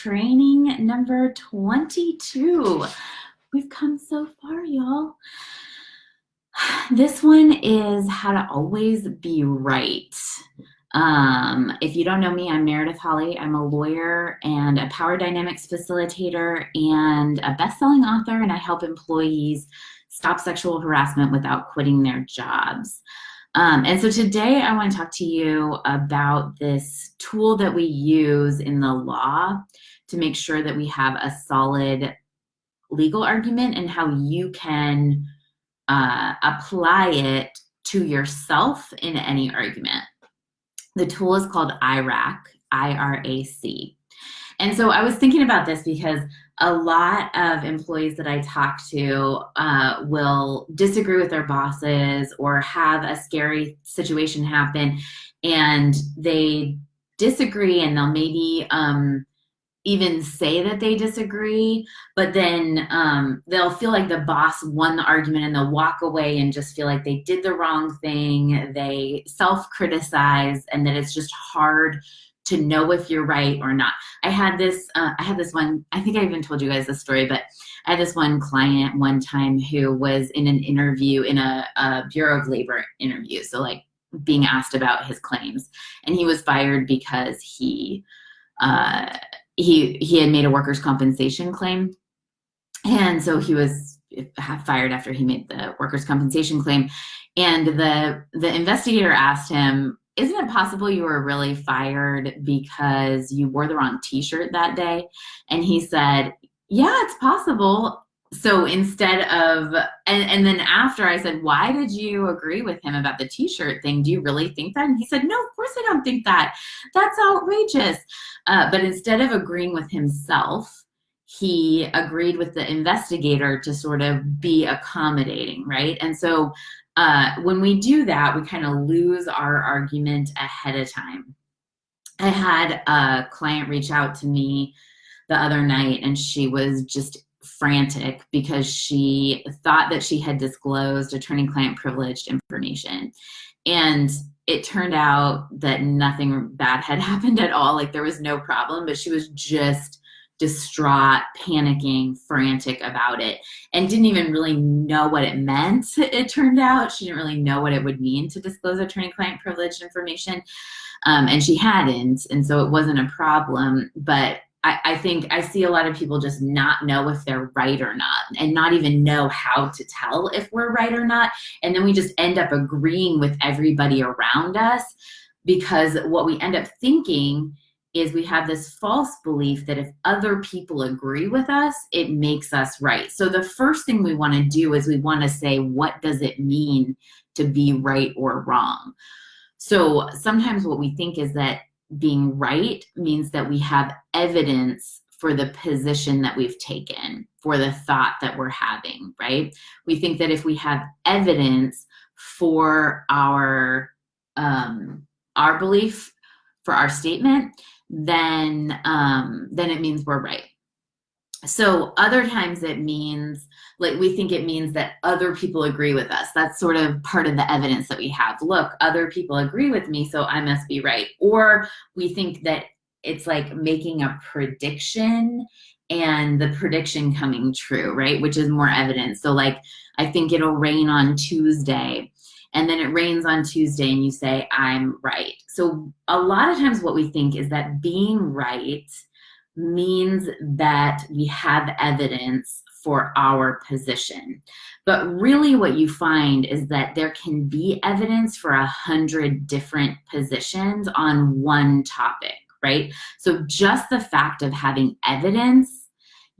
training number 22. We've come so far, y'all. This one is how to always be right. If you don't know me, I'm Meredith Holly. I'm a lawyer and a power dynamics facilitator and a best-selling author, and I help employees stop sexual harassment without quitting their jobs. And so today I want to talk to you about this tool that we use in the law to make sure that we have a solid legal argument and how you can apply it to yourself in any argument. The tool is called IRAC, I-R-A-C. And so I was thinking about this because a lot of employees that I talk to will disagree with their bosses or have a scary situation happen, and they disagree, and they'll maybe even say that they disagree, but then they'll feel like the boss won the argument, and they'll walk away and just feel like they did the wrong thing. They self-criticize, and that it's just hard to know if you're right or not. I had this one, I think I even told you guys this story, but I had this one client one time who was in an interview, in a Bureau of Labor interview, so like being asked about his claims, and he was fired because he had made a workers' compensation claim. And so he was fired after he made the workers' compensation claim. And the investigator asked him, isn't it possible you were really fired because you wore the wrong t-shirt that day? And he said, yeah, it's possible. So instead of, and then after I said, why did you agree with him about the t-shirt thing? Do you really think that? And he said, no, of course I don't think that. That's outrageous. But instead of agreeing with himself, he agreed with the investigator to sort of be accommodating, right? And so when we do that, we kind of lose our argument ahead of time. I had a client reach out to me the other night, and she was just frantic because she thought that she had disclosed attorney-client privileged information. And it turned out that nothing bad had happened at all. Like, there was no problem, but she was just distraught, panicking, frantic about it, and didn't even really know what it meant. It turned out she didn't really know what it would mean to disclose attorney-client privileged information, and she hadn't, and so it wasn't a problem. But I think I see a lot of people just not know if they're right or not, and not even know how to tell if we're right or not. And then we just end up agreeing with everybody around us, because what we end up thinking is we have this false belief that if other people agree with us, it makes us right. So the first thing we want to do is we want to say, what does it mean to be right or wrong? So sometimes what we think is that being right means that we have evidence for the position that we've taken, for the thought that we're having, right? We think that if we have evidence for our belief, for our statement, then it means we're right. So other times it means, like, we think it means that other people agree with us. That's sort of part of the evidence that we have. Look, other people agree with me, so I must be right. Or we think that it's like making a prediction and the prediction coming true, right? Which is more evidence. So like, I think it'll rain on Tuesday, and then it rains on Tuesday, and you say, I'm right. So a lot of times what we think is that being right means that we have evidence for our position. But really what you find is that there can be evidence for 100 different positions on one topic, right? So just the fact of having evidence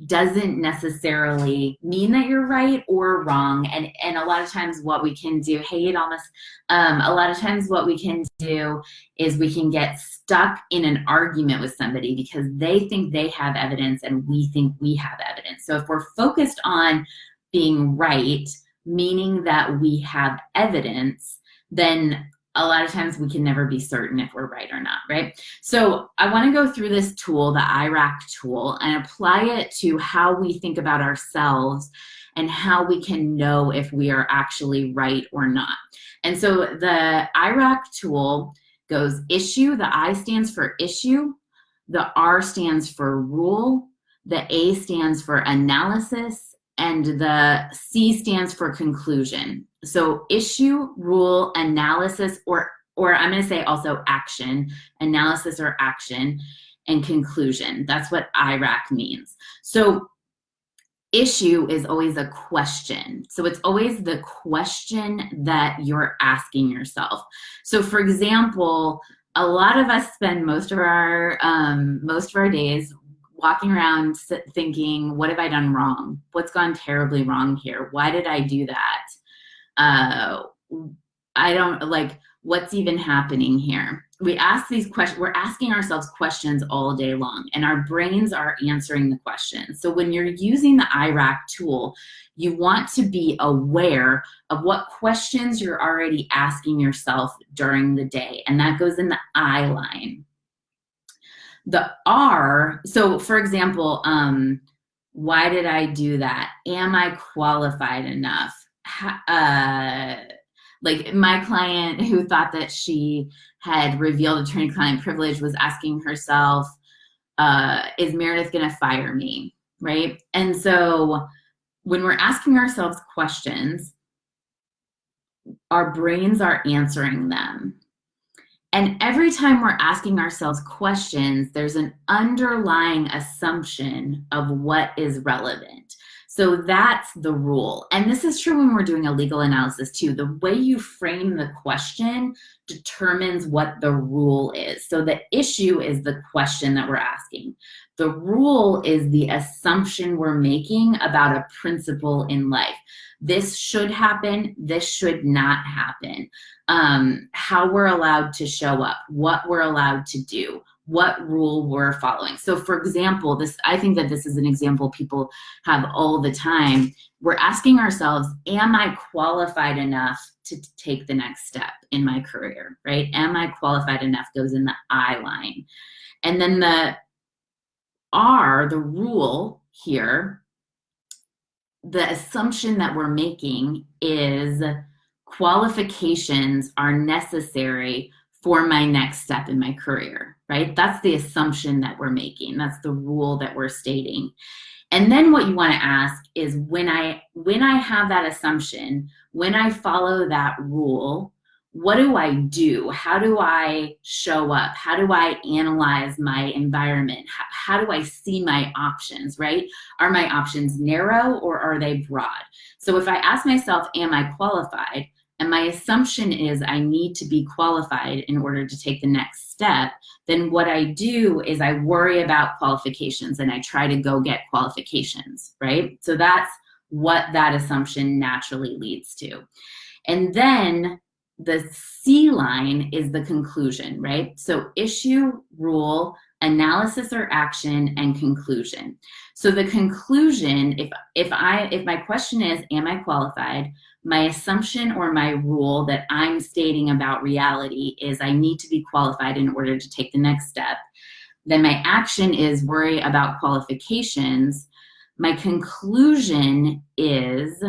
doesn't necessarily mean that you're right or wrong. And a lot of times what we can do, hey, Almas, a lot of times what we can do is we can get stuck in an argument with somebody because they think they have evidence and we think we have evidence. So if we're focused on being right, meaning that we have evidence, then a lot of times we can never be certain if we're right or not, right? So I want to go through this tool, the IRAC tool, and apply it to how we think about ourselves and how we can know if we are actually right or not. And so the IRAC tool goes issue, the I stands for issue, The R stands for rule, the A stands for analysis, and the C stands for conclusion. So issue, rule, analysis, or I'm going to say also action, analysis or action, and conclusion. That's what IRAC means. So issue is always a question. So it's always the question that you're asking yourself. So for example, a lot of us spend most of our days walking around thinking, what have I done wrong? What's gone terribly wrong here? Why did I do that? I don't like, what's even happening here? We ask these questions, we're asking ourselves questions all day long, and our brains are answering the questions. So when you're using the IRAC tool, you want to be aware of what questions you're already asking yourself during the day, and that goes in the I line. The R, so for example, why did I do that? Am I qualified enough? Like my client who thought that she had revealed attorney-client privilege was asking herself, is Meredith gonna fire me, right? And so when we're asking ourselves questions, our brains are answering them. And every time we're asking ourselves questions, there's an underlying assumption of what is relevant. So that's the rule. And this is true when we're doing a legal analysis too. The way you frame the question determines what the rule is. So the issue is the question that we're asking. The rule is the assumption we're making about a principle in life. This should happen, this should not happen. How we're allowed to show up, what we're allowed to do, what rule we're following. So for example, I think that this is an example people have all the time. We're asking ourselves, am I qualified enough to take the next step in my career, right? Am I qualified enough goes in the I line. And then the R, the rule here, the assumption that we're making is qualifications are necessary for my next step in my career, right? That's the assumption that we're making. That's the rule that we're stating. And then what you want to ask is when I have that assumption, when I follow that rule, what do I do? How do I show up? How do I analyze my environment? How do I see my options, right? Are my options narrow or are they broad? So if I ask myself, am I qualified? And my assumption is I need to be qualified in order to take the next step, then what I do is I worry about qualifications and I try to go get qualifications, right? So that's what that assumption naturally leads to. And then the C line is the conclusion, right? So issue, rule, analysis or action, and conclusion. So the conclusion, if my question is, am I qualified? My assumption or my rule that I'm stating about reality is I need to be qualified in order to take the next step. Then my action is worry about qualifications. My conclusion is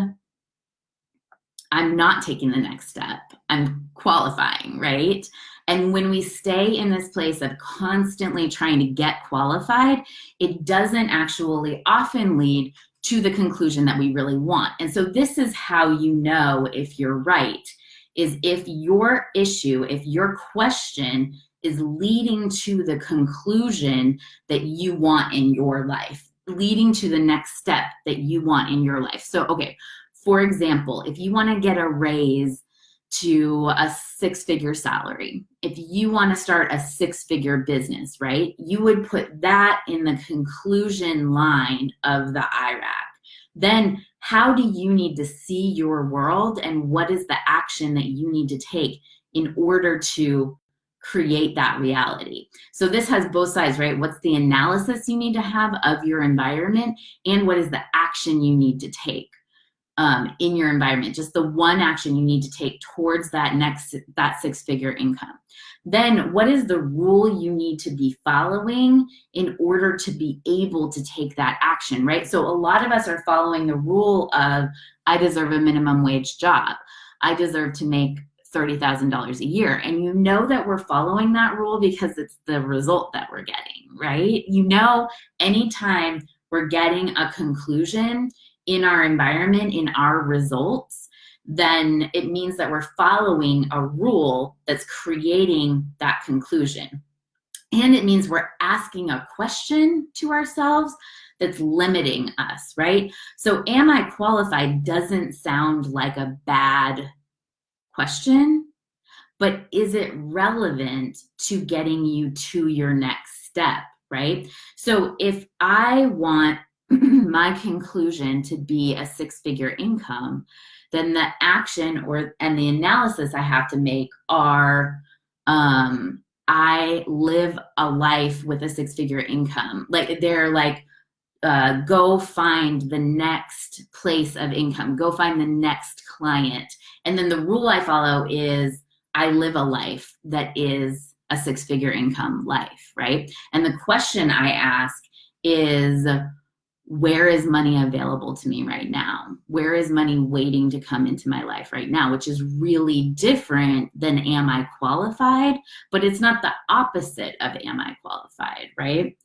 I'm not taking the next step. I'm qualifying, right? And when we stay in this place of constantly trying to get qualified, it doesn't actually often lead to the conclusion that we really want. And so this is how you know if you're right, is if your issue, if your question is leading to the conclusion that you want in your life, leading to the next step that you want in your life. So, okay, for example, if you want to get a raise to a six-figure salary, if you want to start a six-figure business, right, you would put that in the conclusion line of the IRAC. Then how do you need to see your world and what is the action that you need to take in order to create that reality? So this has both sides, right? What's the analysis you need to have of your environment and what is the action you need to take in your environment, just the one action you need to take towards that six-figure income. Then what is the rule you need to be following in order to be able to take that action, right? So a lot of us are following the rule of, I deserve a minimum wage job. I deserve to make $30,000 a year. And you know that we're following that rule because it's the result that we're getting, right? Anytime we're getting a conclusion in our environment, in our results, then it means that we're following a rule that's creating that conclusion. And it means we're asking a question to ourselves that's limiting us, right? So am I qualified doesn't sound like a bad question, but is it relevant to getting you to your next step, right? So if I want my conclusion to be a six-figure income, then the action and the analysis I have to make are, I live a life with a six-figure income. Like they're like, go find the next place of income, go find the next client. And then the rule I follow is I live a life that is a six-figure income life, right? And the question I ask is, where is money available to me right now? Where is money waiting to come into my life right now? Which is really different than am I qualified, but it's not the opposite of am I qualified, right?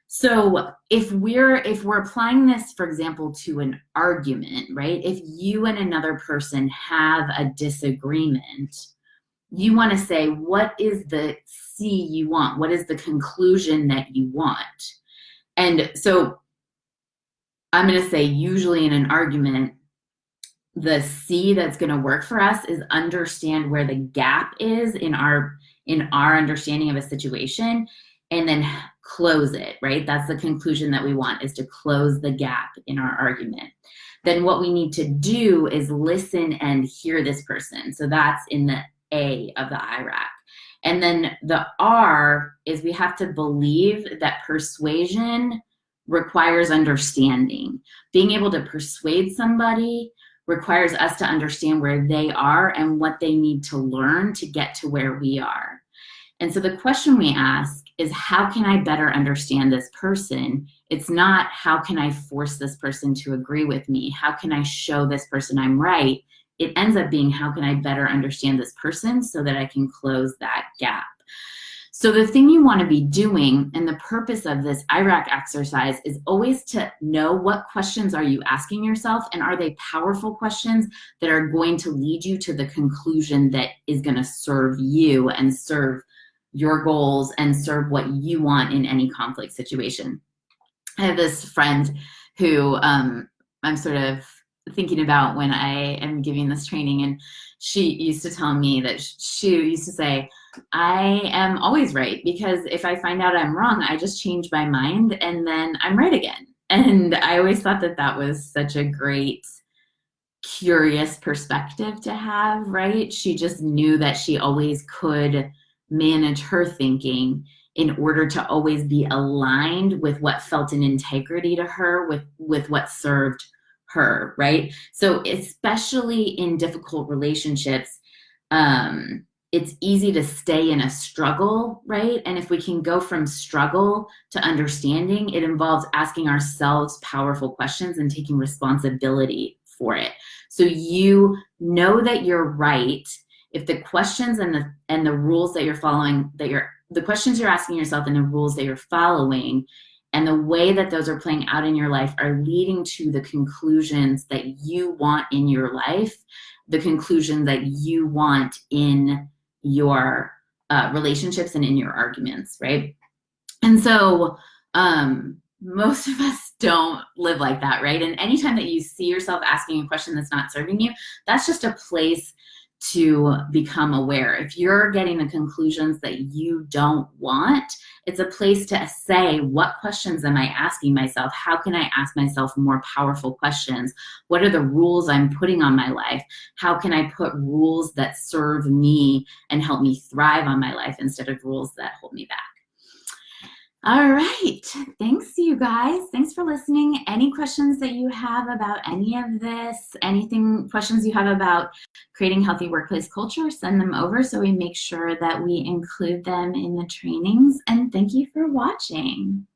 So if we're applying this, for example, to an argument, right? If you and another person have a disagreement, you want to say, what is the C you want? What is the conclusion that you want? And so I'm going to say usually in an argument, the C that's going to work for us is understand where the gap is in our understanding of a situation and then close it, right? That's the conclusion that we want, is to close the gap in our argument. Then what we need to do is listen and hear this person. So that's in the A of the IRAC. And then the R is we have to believe that persuasion requires understanding. Being able to persuade somebody requires us to understand where they are and what they need to learn to get to where we are. And so the question we ask is, how can I better understand this person? It's not, how can I force this person to agree with me? How can I show this person I'm right? It ends up being, how can I better understand this person so that I can close that gap? So the thing you want to be doing, and the purpose of this IRAC exercise, is always to know what questions are you asking yourself, and are they powerful questions that are going to lead you to the conclusion that is going to serve you and serve your goals and serve what you want in any conflict situation. I have this friend who I'm sort of thinking about when I am giving this training, and she used to tell me that she used to say, I am always right, because if I find out I'm wrong, I just change my mind and then I'm right again. And I always thought that that was such a great, curious perspective to have, right? She just knew that she always could manage her thinking in order to always be aligned with what felt an integrity to her, with what served her, right? So especially in difficult relationships, it's easy to stay in a struggle, right? And if we can go from struggle to understanding, it involves asking ourselves powerful questions and taking responsibility for it. So you know that you're right if the questions and the rules that you're following, the questions you're asking yourself and the rules that you're following and the way that those are playing out in your life are leading to the conclusions that you want in your life, the conclusion that you want in your relationships and in your arguments, right? And so most of us don't live like that, right? And anytime that you see yourself asking a question that's not serving you, that's just a place to become aware. If you're getting the conclusions that you don't want, it's a place to say, what questions am I asking myself? How can I ask myself more powerful questions? What are the rules I'm putting on my life? How can I put rules that serve me and help me thrive on my life instead of rules that hold me back? All right, thanks you guys. Thanks for listening. Any questions that you have about any of this, questions you have about creating healthy workplace culture, send them over so we make sure that we include them in the trainings. And thank you for watching.